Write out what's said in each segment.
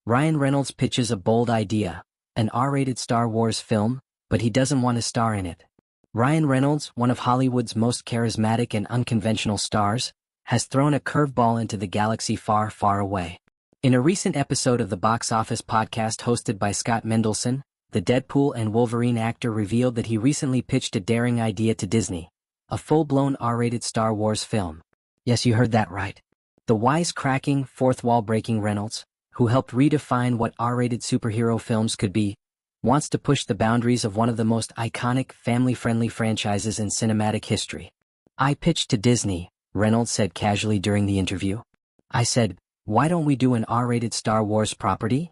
Ryan Reynolds pitches a bold idea, an R-rated Star Wars film, but he doesn't want to star in it. Ryan Reynolds, one of Hollywood's most charismatic and unconventional stars, has thrown a curveball into the galaxy far, far away. In a recent episode of the Box Office podcast hosted by Scott Mendelson, the Deadpool and Wolverine actor revealed that he recently pitched a daring idea to Disney, a full-blown R-rated Star Wars film. Yes, you heard that right. The wisecracking, fourth-wall-breaking Reynolds, who helped redefine what R-rated superhero films could be, wants to push the boundaries of one of the most iconic, family-friendly franchises in cinematic history. "I pitched to Disney," Reynolds said casually during the interview. "I said, why don't we do an R-rated Star Wars property?"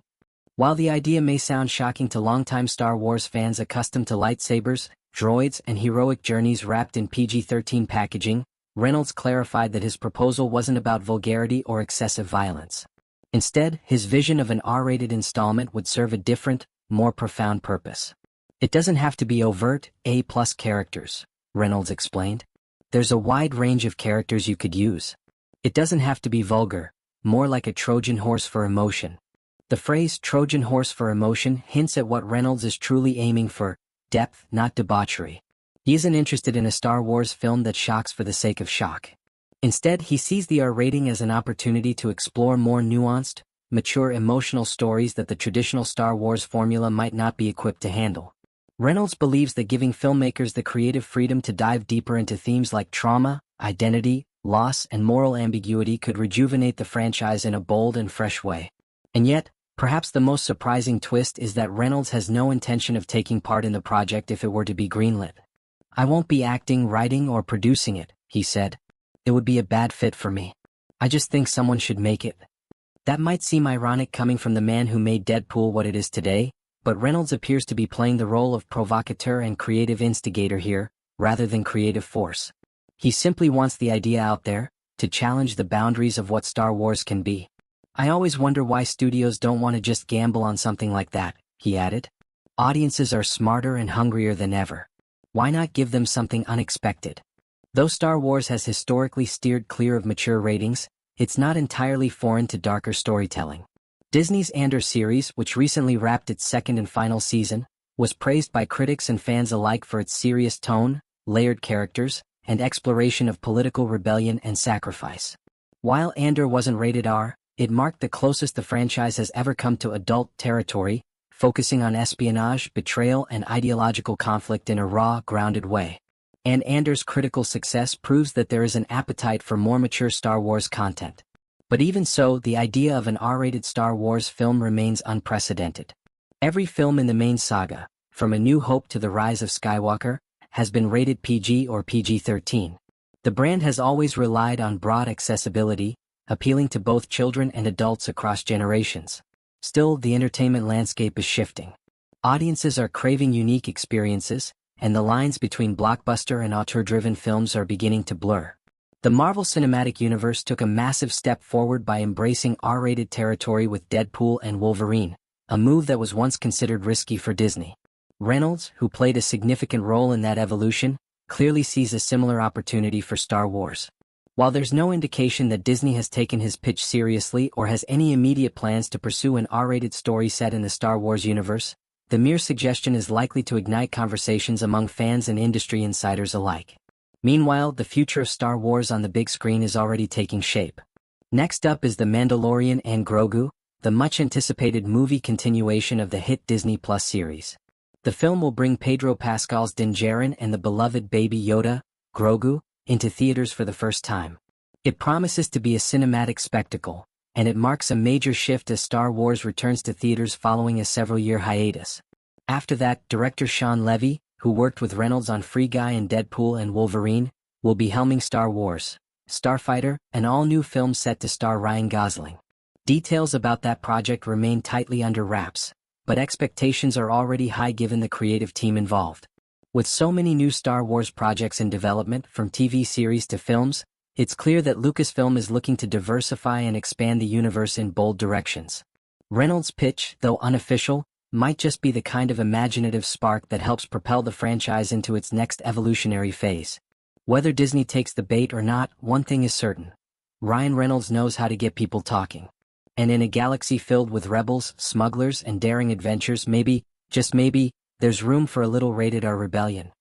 While the idea may sound shocking to longtime Star Wars fans accustomed to lightsabers, droids, and heroic journeys wrapped in PG-13 packaging, Reynolds clarified that his proposal wasn't about vulgarity or excessive violence. Instead, his vision of an R-rated installment would serve a different, more profound purpose. "It doesn't have to be overt, A+ characters," Reynolds explained. "There's a wide range of characters you could use. It doesn't have to be vulgar, more like a Trojan horse for emotion." The phrase Trojan horse for emotion hints at what Reynolds is truly aiming for: depth, not debauchery. He isn't interested in a Star Wars film that shocks for the sake of shock. Instead, he sees the R rating as an opportunity to explore more nuanced, mature emotional stories that the traditional Star Wars formula might not be equipped to handle. Reynolds believes that giving filmmakers the creative freedom to dive deeper into themes like trauma, identity, loss, and moral ambiguity could rejuvenate the franchise in a bold and fresh way. And yet, perhaps the most surprising twist is that Reynolds has no intention of taking part in the project if it were to be greenlit. "I won't be acting, writing, or producing it," he said. "It would be a bad fit for me. I just think someone should make it." That might seem ironic coming from the man who made Deadpool what it is today, but Reynolds appears to be playing the role of provocateur and creative instigator here, rather than creative force. He simply wants the idea out there, to challenge the boundaries of what Star Wars can be. "I always wonder why studios don't want to just gamble on something like that," he added. "Audiences are smarter and hungrier than ever. Why not give them something unexpected?" Though Star Wars has historically steered clear of mature ratings, it's not entirely foreign to darker storytelling. Disney's Andor series, which recently wrapped its second and final season, was praised by critics and fans alike for its serious tone, layered characters, and exploration of political rebellion and sacrifice. While Andor wasn't rated R, it marked the closest the franchise has ever come to adult territory, focusing on espionage, betrayal, and ideological conflict in a raw, grounded way. And Andor's critical success proves that there is an appetite for more mature Star Wars content. But even so, the idea of an R-rated Star Wars film remains unprecedented. Every film in the main saga, from A New Hope to The Rise of Skywalker, has been rated PG or PG-13. The brand has always relied on broad accessibility, appealing to both children and adults across generations. Still, the entertainment landscape is shifting. Audiences are craving unique experiences, and the lines between blockbuster and auteur-driven films are beginning to blur. The Marvel Cinematic Universe took a massive step forward by embracing R-rated territory with Deadpool and Wolverine, a move that was once considered risky for Disney. Reynolds, who played a significant role in that evolution, clearly sees a similar opportunity for Star Wars. While there's no indication that Disney has taken his pitch seriously or has any immediate plans to pursue an R-rated story set in the Star Wars universe, the mere suggestion is likely to ignite conversations among fans and industry insiders alike. Meanwhile, the future of Star Wars on the big screen is already taking shape. Next up is The Mandalorian and Grogu, the much-anticipated movie continuation of the hit Disney Plus series. The film will bring Pedro Pascal's Din Djarin and the beloved Baby Yoda, Grogu, into theaters for the first time. It promises to be a cinematic spectacle, and it marks a major shift as Star Wars returns to theaters following a several-year hiatus. After that, director Sean Levy, who worked with Reynolds on Free Guy and Deadpool and Wolverine, will be helming Star Wars, Starfighter, an all-new film set to star Ryan Gosling. Details about that project remain tightly under wraps, but expectations are already high given the creative team involved. With so many new Star Wars projects in development, from TV series to films, it's clear that Lucasfilm is looking to diversify and expand the universe in bold directions. Reynolds' pitch, though unofficial, might just be the kind of imaginative spark that helps propel the franchise into its next evolutionary phase. Whether Disney takes the bait or not, one thing is certain: Ryan Reynolds knows how to get people talking. And in a galaxy filled with rebels, smugglers, and daring adventures, maybe, just maybe, there's room for a little rated R rebellion.